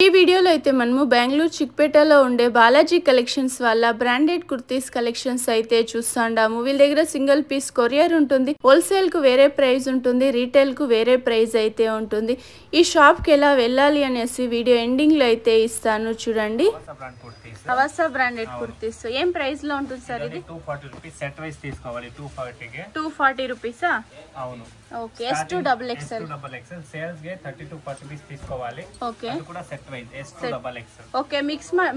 ఈ వీడియోలో అయితే మనము బెంగళూరు చిక్పేటలో ఉండే బాలాజీ కలెక్షన్స్ వల్ల బ్రాండెడ్ కుర్తీస్ కలెక్షన్స్ అయితే చూస్తాండాము. వీళ్ళ దగ్గర సింగిల్ పీస్ కొరియర్ ఉంటుంది, హోల్సేల్ కు వేరే ప్రైస్ ఉంటుంది, రీటైల్ కు వేరే ప్రైస్ అయితే ఉంటుంది. ఈ షాప్ కి ఎలా వెళ్ళాలి అనేసి వీడియో ఎండింగ్ లో అయితే ఇస్తాను చూడండి. అవసా బ్రాండెడ్ కుర్తీస్ ఏం ప్రైస్ లో ఉంటుంది సార్? ఇది 240 రూపీస్ సెట్ వైస్ తీసుకోవాలి. 240 కి 240 రూపీసా? అవును. ఓకే. S2XXL సేల్స్ గే 30 to 40 పీస్ తీసుకోవాలి. ఓకే. అది కూడా set wise S2XXL. Okay.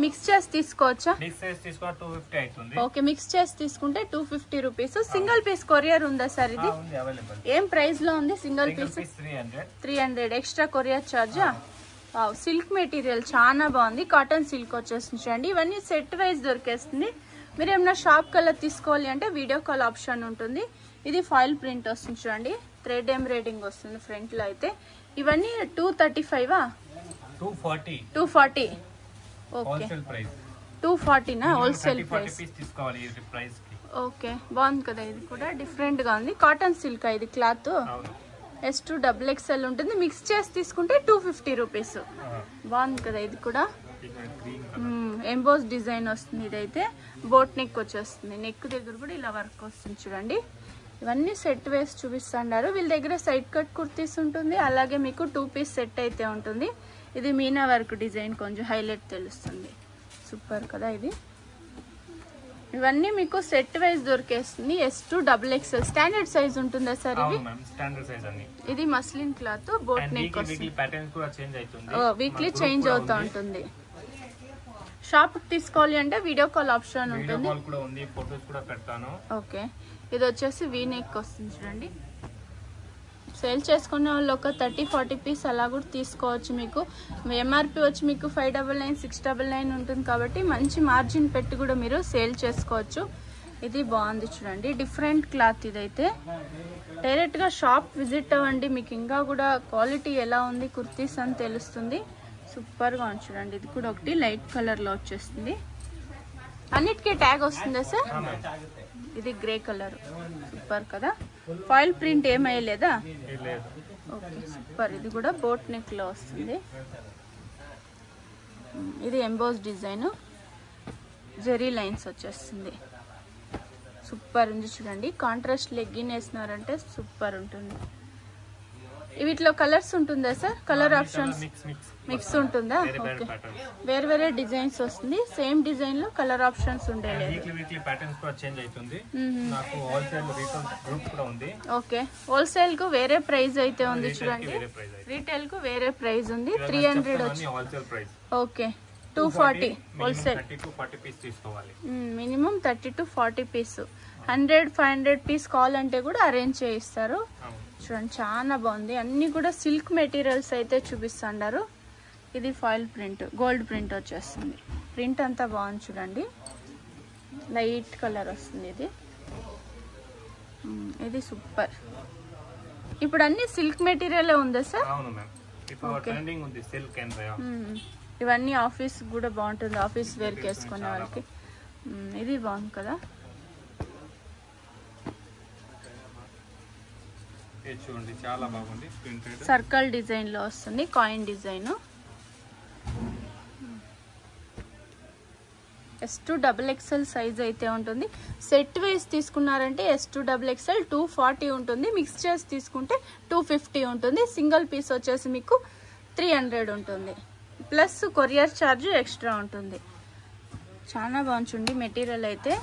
Mix చేసి తీసుకోవచ్చా? మిక్స్ చేసి తీసుకుంటే 250 అవుతుంది. ఓకే. మిక్స్ చేసి తీసుకుంటే 250 రూపీస్. సింగిల్ పీస్ కొరియర్ ఉందా సార్? ఇది ఉంది, అవైలబుల్. ఏం ప్రైస్ లో ఉంది సింగిల్ పీస్? 300 ఎక్స్ట్రా కొరియర్ చార్జా? సిల్క్ మెటీరియల్ చాలా బాగుంది, కాటన్ సిల్క్ వచ్చేస్తుంది చూడండి. ఇవన్నీ సెట్ వైజ్ దొరికేస్తుంది. మీరు ఏమైనా షాప్ కల్లా తీసుకోవాలి అంటే వీడియో కాల్ ఆప్షన్ ఉంటుంది. ఇది ఫాయిల్ ప్రింట్ వస్తుంది చూడండి, థ్రెడ్ ఎంబ్రాయిడింగ్ వస్తుంది ఫ్రంట్ లో. అయితే ఇవన్నీ 235 240 ఓకే. 240 నా హోల్సేల్ ప్రైస్? ఓకే, బాగుంది కదా. ఇది కూడా డిఫరెంట్ గా ఉంది, కాటన్ సిల్క్. ఇది క్లాత్ S2XXL ఉంటుంది. మిక్స్ చేసి తీసుకుంటే 250 రూపీస్. బాగుంది కదా. ఇది కూడా ఎంబోస్ డిజైన్ వస్తుంది. ఇదైతే బోట్ నెక్ వచ్చేస్తుంది, నెక్ దగ్గర కూడా ఇలా వర్క్ వస్తుంది చూడండి. ఇవన్నీ సెట్ వేసి చూపిస్తున్నారు. వీళ్ళ దగ్గర సైడ్ కట్ కుర్తీస్ ఉంటుంది, అలాగే మీకు 2 పీస్ సెట్ అయితే ఉంటుంది. ఇది మీనా వర్క్ డిజైన్ కొంచెం హైలైట్ తెలుస్తుంది. సూపర్ కదా. ఇది ఇవన్నీ మీకు సెట్ వైజ్ దొరికేస్తుంది. S2XXL స్టాండర్డ్ సైజ్ ఉంటుందా సార్? ఇది మస్లిన్ క్లాత్, బోట్ నెక్ వస్తుంది. వీక్లీ చేంజ్ అవుతా ఉంటుంది. షాప్ తీసుకోవాలి అంటే వీడియో కాల్ ఆప్షన్ ఉంటుంది. ఓకే. ఇది వచ్చేసి వీ నెక్ వస్తుంది చూడండి. సేల్ చేసుకునే వాళ్ళు ఒక 30-40 పీస్ అలా కూడా తీసుకోవచ్చు. మీకు ఎంఆర్పి వచ్చి మీకు 599 699 ఉంటుంది కాబట్టి మంచి మార్జిన్ పెట్టి కూడా మీరు సేల్ చేసుకోవచ్చు. ఇది బాగుంది చూడండి, డిఫరెంట్ క్లాత్. ఇదైతే డైరెక్ట్ గా షాప్ విజిట్ అవ్వండి, మీకు ఇంకా కూడా క్వాలిటీ ఎలా ఉంది కుర్తీస్ అని తెలుస్తుంది. సూపర్ గా ఉంది చూడండి. ఇది కూడా ఒకటి లైట్ కలర్ లో వచ్చేస్తుంది. అన్నిటికీ ట్యాగ్ వస్తుందా సార్? ఇది గ్రే కలర్. సూపర్ కదా. ఫాయిల్ ప్రింట్ ఏమయ్యలేదా? Okay, super. ఇది కూడా బోట్ నెక్ లో వస్తుంది. ఇది ఎంబోస్ డిజైన్, జెరీ లైన్స్ వచ్చేస్తుంది. సూపర్ ఉంది చూడండి. కాంట్రాస్ట్ లెగ్గిన్ వేసినారంటే సూపర్ ఉంటుంది. వీటిలో కలర్స్ ఉంటుందా సార్? కలర్ ఆప్షన్స్ మిక్స్ ఉంటుందా? ఓకే. వేరే వేరే డిజైన్స్ వస్తుంది, సేమ్ డిజైన్ లో కలర్ ఆప్షన్స్ ఉండేది. ఓకే. హోల్సేల్ కు వేరే ప్రైస్ అయితే ఉంది చూడండి, రీటైల్ కు వేరే ప్రైస్ ఉంది. 300 వచ్చి okay. 240 wholesale. Minimum 30 to 40 piece. 100-500 piece కావాలంటే కూడా అరేంజ్ చేయిస్తారు చూడండి. చాలా బాగుంది. అన్ని కూడా సిల్క్ మెటీరియల్స్ అయితే చూపిస్తున్నారు. ఇది ఫాయిల్ ప్రింట్, గోల్డ్ ప్రింట్ వచ్చేస్తుంది. ప్రింట్ అంతా బాగుంది చూడండి, లైట్ కలర్ వస్తుంది. ఇది సూపర్. ఇప్పుడు అన్ని సిల్క్ మెటీరియల్ ఉందా సార్? ఇవన్నీ ఆఫీస్ కూడా బాగుంటుంది, ఆఫీస్ వేర్ వేసుకునే వాళ్ళకి. ఇది బాగుంది కదా. చూడండి, చాలా బాగుంది. సర్కిల్ డిజైన్ లో వస్తుంది, కాయిన్ డిజైన్. S2XXL సైజ్ అయితే ఉంటుంది. సెట్ వైజ్ తీసుకున్నారంటే S2XXL 240 ఉంటుంది, మిక్స్ చేసి తీసుకుంటే 250 ఉంటుంది. సింగిల్ పీస్ వచ్చేసి మీకు 300 ఉంటుంది, ప్లస్ కొరియర్ ఛార్జ్ ఎక్స్ట్రా ఉంటుంది. చాలా బాగుంది మెటీరియల్ అయితే.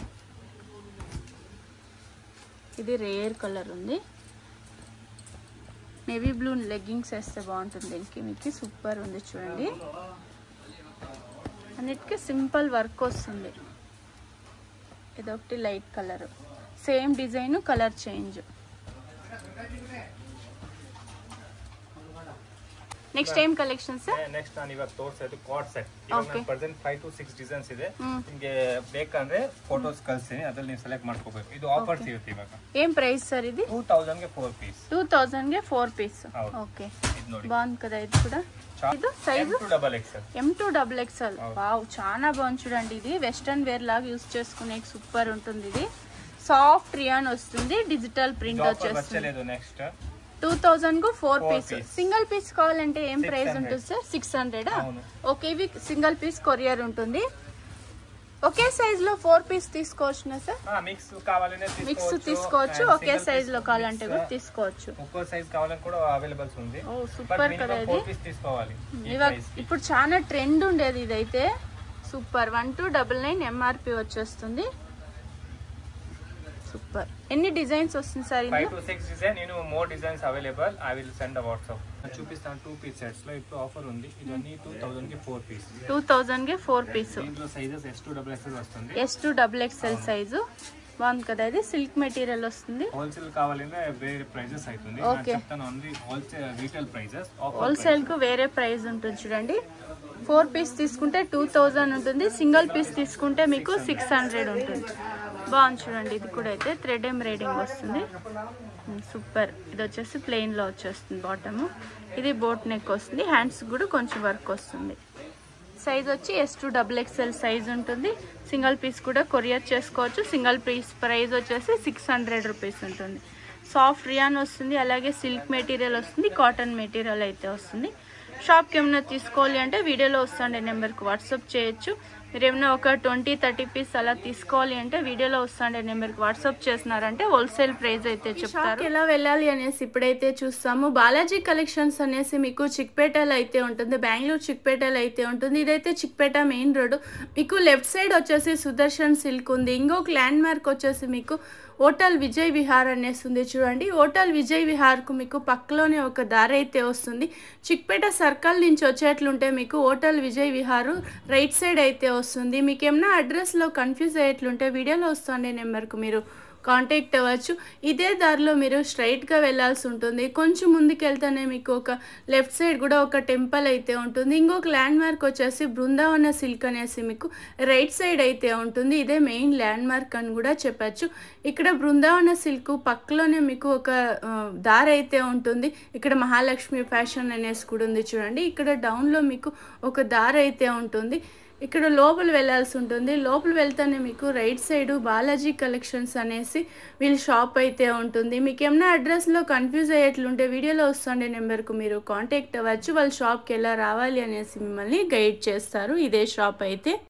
ఇది రేర్ కలర్ ఉంది, నేవీ బ్లూ లెగ్గింగ్స్ వేస్తే బాగుంటుంది దీనికి. మీకు సూపర్ ఉంది చూడండి. అన్నిటికీ సింపుల్ వర్క్ వస్తుంది. ఇదొకటి light colour, same design, colour change. Next time collections next ನಾನು ಇವಾಗ ತೋರಿಸೋದು ಕಾರ್ಡ್ ಸೆಟ್. ಇವಾಗ ಪ್ರೆಸೆಂಟ್ 5 to 6 ಡಿಸೈನ್ಸ್ ಇದೆ. ನಿಮಗೆ ಬೇಕಂದ್ರೆ ಫೋಟೋಸ್ ಕಳಿಸ್ತೀನಿ, ಅದ್ರಲ್ಲಿ ನೀವು ಸೆಲೆಕ್ಟ್ ಮಾಡ್ಕೋಬೇಕು. ಇದು ಆಫರ್ ಸಿಗುತ್ತೆ ಇವಾಗ. ಏನ್ ಪ್ರೈಸ್ ಸರ್ ಇದು? 2000 ಗೆ 4 ಪೀಸ್. 2000 ಗೆ 4 ಪೀಸ್. ಓಕೆ, ಇದು ನೋಡಿ ಬಾగుంది కదా. ఇది కూడా ఇది సైజ్ M2XXL. వావ్, చాలా బాగుంది చూడండి. ఇది వెస్టర్న్ వేర్ లాగా యూస్ చేసుకునే సూపర్ ఉంటుంది. ఇది సాఫ్ట్ రియాన్ వస్తుంది, డిజిటల్ ప్రింట్ వచ్చేస్తుంది. నెక్స్ట్ 2000 కు 4 పీస్. సింగిల్ పీస్ కావాలంటే ఏం ప్రైస్ ఉంటుంది సార్? 600. ఓకే, ఇవి సింగిల్ పీస్ కొరియర్ ఉంటుంది. ఒకే సైజ్ లో 4 పీస్ తీసుకోవచ్చునా సార్? మిక్స్ కావాలంటే మిక్స్ తీసుకోవచ్చు, ఒకే సైజ్ లో కావాలంటే కూడా తీసుకోవచ్చు. ఒక్కో సైజ్ కావాలంటే కూడా అవైలబుల్స్ ఉంది. ఓ సూపర్ కదా ఇది. 4 పీస్ తీసుకోవాలి. ఇప్పుడు చాలా ట్రెండ్ ఉండేది ఇదైతే. సూపర్. 1299 ఎంఆర్పి వచ్చేస్తుంది. సూపర్. ఎన్ని డిజైన్స్ వస్తుంది సార్? 5 to 6 design. నేను more designs available. I will send WhatsApp. చూపిస్తాను 2 పీస్ సెట్స్ లో ఇప్పుడు ఆఫర్ ఉంది. ఇదన్నీ 2000 కి 4 పీస్. 2000 కి 4 పీస్. దీంట్లో సైజెస్ S2 XXL వస్తుంది. S2 XXL సైజు బాగుంది కదా. ఇది సిల్క్ మెటీరియల్ వస్తుంది. హోల్సేల్ కావాలంటే వేరే ప్రైజెస్ అవుతుంది. నేను చెప్తాను only wholesale retail prices. Wholesale కు వేరే ప్రైస్ ఉంటుంది చూడండి. 4 పీస్ తీసుకుంటే 2000 ఉంటుంది. సింగిల్ పీస్ తీసుకుంటే మీకు 600 ఉంటుంది. బాగుంది చూడండి. ఇది కూడా అయితే థ్రెడ్ ఎంబ్రాయిడింగ్ వస్తుంది. సూపర్. ఇది వచ్చేసి ప్లెయిన్ లో వచ్చేస్తుంది బాటమ్. ఇది బోట్ నెక్ వస్తుంది. హ్యాండ్స్ కూడా కొంచెం వర్క్ వస్తుంది. సైజ్ వచ్చి S2 XXL సైజ్ ఉంటుంది. సింగిల్ పీస్ కూడా కొరియర్ చేసుకోవచ్చు. సింగిల్ పీస్ ప్రైస్ వచ్చేసి 600 రూపీస్ ఉంటుంది. సాఫ్ట్ రియాన్ వస్తుంది, అలాగే సిల్క్ మెటీరియల్ వస్తుంది, కాటన్ మెటీరియల్ అయితే వస్తుంది. షాప్కి ఏమైనా తీసుకోవాలి అంటే వీడియోలో వస్తుండే నెంబర్కి వాట్సాప్ చేయొచ్చు. మీరు ఏమైనా ఒక 20-30 పీస్ అలా తీసుకోవాలి అంటే వీడియోలో వస్తుండే నెంబర్కి వాట్సాప్ చేసినారంటే హోల్సేల్ ప్రైస్ అయితే చెప్తారు. ఎలా వెళ్ళాలి అనేసి ఇప్పుడైతే చూస్తాము. బాలాజీ కలెక్షన్స్ అనేసి మీకు చిక్పేటలో అయితే ఉంటుంది, బెంగళూరు చిక్పేటలో అయితే ఉంటుంది. ఇదైతే చిక్పేట మెయిన్ రోడ్. మీకు లెఫ్ట్ సైడ్ వచ్చేసి సుదర్శన్ సిల్క్ ఉంది. ఇంకొక ల్యాండ్ మార్క్ వచ్చేసి మీకు హోటల్ విజయ్ విహార్ అనేసి ఉంది చూడండి. హోటల్ విజయ్ విహార్కు మీకు పక్కలోనే ఒక దారి అయితే వస్తుంది. చిక్పేట సర్కిల్ నుంచి వచ్చేట్లుంటే మీకు హోటల్ విజయ్ విహారు రైట్ సైడ్ అయితే వస్తుంది. మీకు ఏమన్నా అడ్రస్లో కన్ఫ్యూజ్ అయ్యేట్లుంటే వీడియోలో వస్తుండే నెంబర్కు మీరు కాంటాక్ట్ అవ్వచ్చు. ఇదే దారిలో మీరు స్ట్రైట్గా వెళ్ళాల్సి ఉంటుంది. కొంచెం ముందుకు వెళ్తేనే మీకు ఒక లెఫ్ట్ సైడ్ కూడా ఒక టెంపుల్ అయితే ఉంటుంది. ఇంకొక ల్యాండ్ మార్క్ వచ్చేసి బృందావన సిల్క్ అనేసి మీకు రైట్ సైడ్ అయితే ఉంటుంది. ఇదే మెయిన్ ల్యాండ్ మార్క్ అని కూడా చెప్పచ్చు. ఇక్కడ బృందావన సిల్క్ పక్కలోనే మీకు ఒక దారి అయితే ఉంటుంది. ఇక్కడ మహాలక్ష్మి ఫ్యాషన్ అనేసి కూడా ఉంది చూడండి. ఇక్కడ డౌన్లో మీకు ఒక దారి అయితే ఉంటుంది. ఇక్కడ లోపల వెళ్ళాల్సి ఉంటుంది. లోపల వెళ్తేనే మీకు రైట్ సైడ్ బాలాజీ కలెక్షన్స్ అనేసి వీళ్ళ షాప్ అయితే ఉంటుంది. మీకు ఏమైనా అడ్రస్లో కన్ఫ్యూజ్ అయ్యేట్లుంటే వీడియోలో వస్తుండే నెంబర్కు మీరు కాంటాక్ట్ అవ్వచ్చు. వాళ్ళ షాప్కి ఎలా రావాలి అనేసి మిమ్మల్ని గైడ్ చేస్తారు. ఇదే షాప్ అయితే.